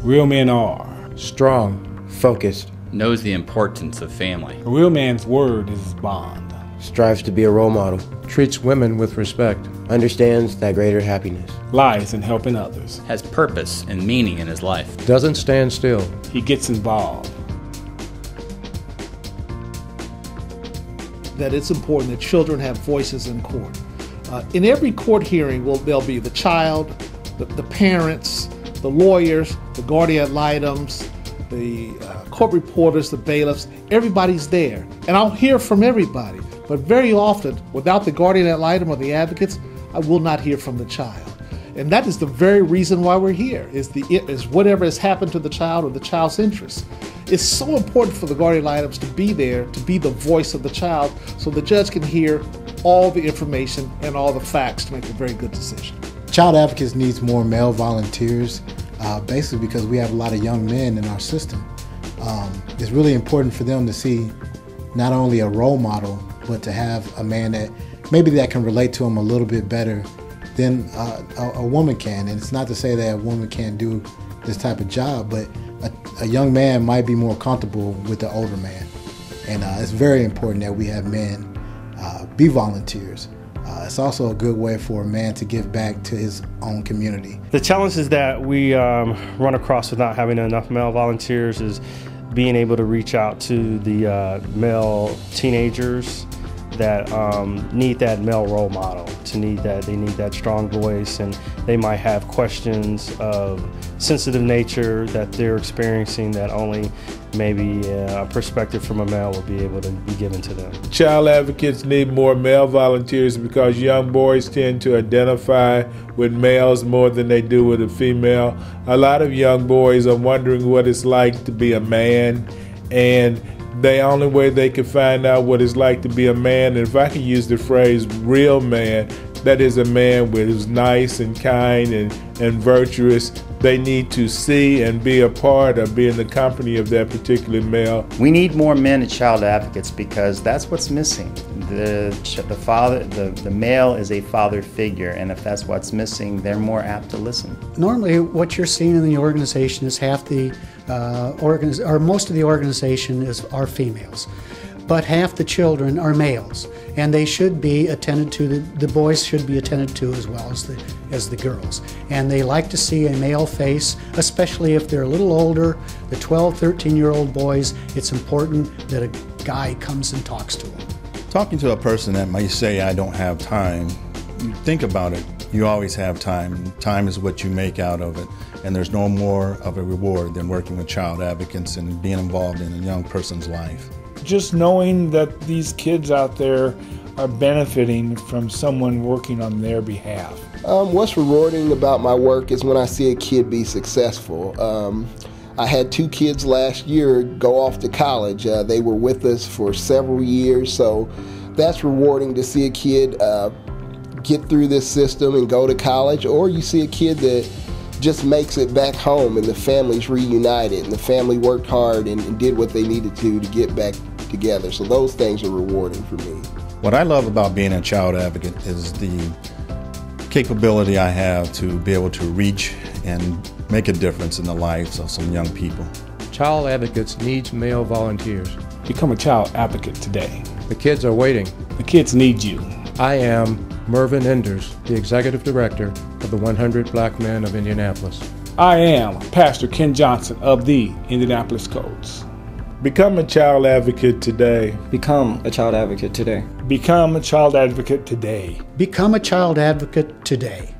Real men are strong, focused, knows the importance of family. A real man's word is his bond. Strives to be a role model, treats women with respect, understands that greater happiness, lies in helping others, has purpose and meaning in his life, doesn't stand still. He gets involved. That it's important that children have voices in court. In every court hearing, there'll be the child, the parents, the lawyers, the guardian ad litems, the court reporters, the bailiffs. Everybody's there, and I'll hear from everybody. But very often, without the guardian ad litem or the advocates, I will not hear from the child. And that is the very reason why we're here, is whatever has happened to the child or the child's interests. It's so important for the guardian ad litems to be there, to be the voice of the child, so the judge can hear all the information and all the facts to make a very good decision. Child Advocates needs more male volunteers, basically because we have a lot of young men in our system. It's really important for them to see not only a role model, but to have a man that maybe that can relate to them a little bit better than a woman can. And it's not to say that a woman can't do this type of job, but a young man might be more comfortable with the older man. And it's very important that we have men be volunteers. It's also a good way for a man to give back to his own community. The challenges that we run across with not having enough male volunteers is being able to reach out to the male teenagers that need that male role model, they need that strong voice, and they might have questions of sensitive nature that they're experiencing that only maybe a perspective from a male will be able to be given to them. Child advocates need more male volunteers because young boys tend to identify with males more than they do with a female. A lot of young boys are wondering what it's like to be a man, and the only way they can find out what it's like to be a man, and if I can use the phrase real man, that is a man who's nice and kind and virtuous. They need to see and be a part of being the company of that particular male. We need more men as child advocates because that's what's missing. The male is a father figure, and if that's what's missing, they're more apt to listen. Normally what you're seeing in the organization is most of the organization are females, but half the children are males, and they should be attended to. The boys should be attended to as well as the girls, and they like to see a male face, especially if they're a little older. The 12, 13-year-old boys, it's important that a guy comes and talks to them. Talking to a person that might say, I don't have time, you think about it, you always have time. Time is what you make out of it, and there's no more of a reward than working with child advocates and being involved in a young person's life. Just knowing that these kids out there are benefiting from someone working on their behalf. What's rewarding about my work is when I see a kid be successful. I had 2 kids last year go off to college. They were with us for several years, so that's rewarding to see a kid get through this system and go to college, or you see a kid that just makes it back home and the family's reunited and the family worked hard and did what they needed to get back together. So those things are rewarding for me. What I love about being a child advocate is the capability I have to be able to reach and make a difference in the lives of some young people. Child Advocates needs male volunteers. Become a child advocate today. The kids are waiting. The kids need you. I am Murvin, the Executive Director of the 100 Black Men of Indianapolis. I am Pastor Ken Jansen of the Indianapolis Colts. Become a child advocate today. Become a child advocate today. Become a child advocate today. Become a child advocate today.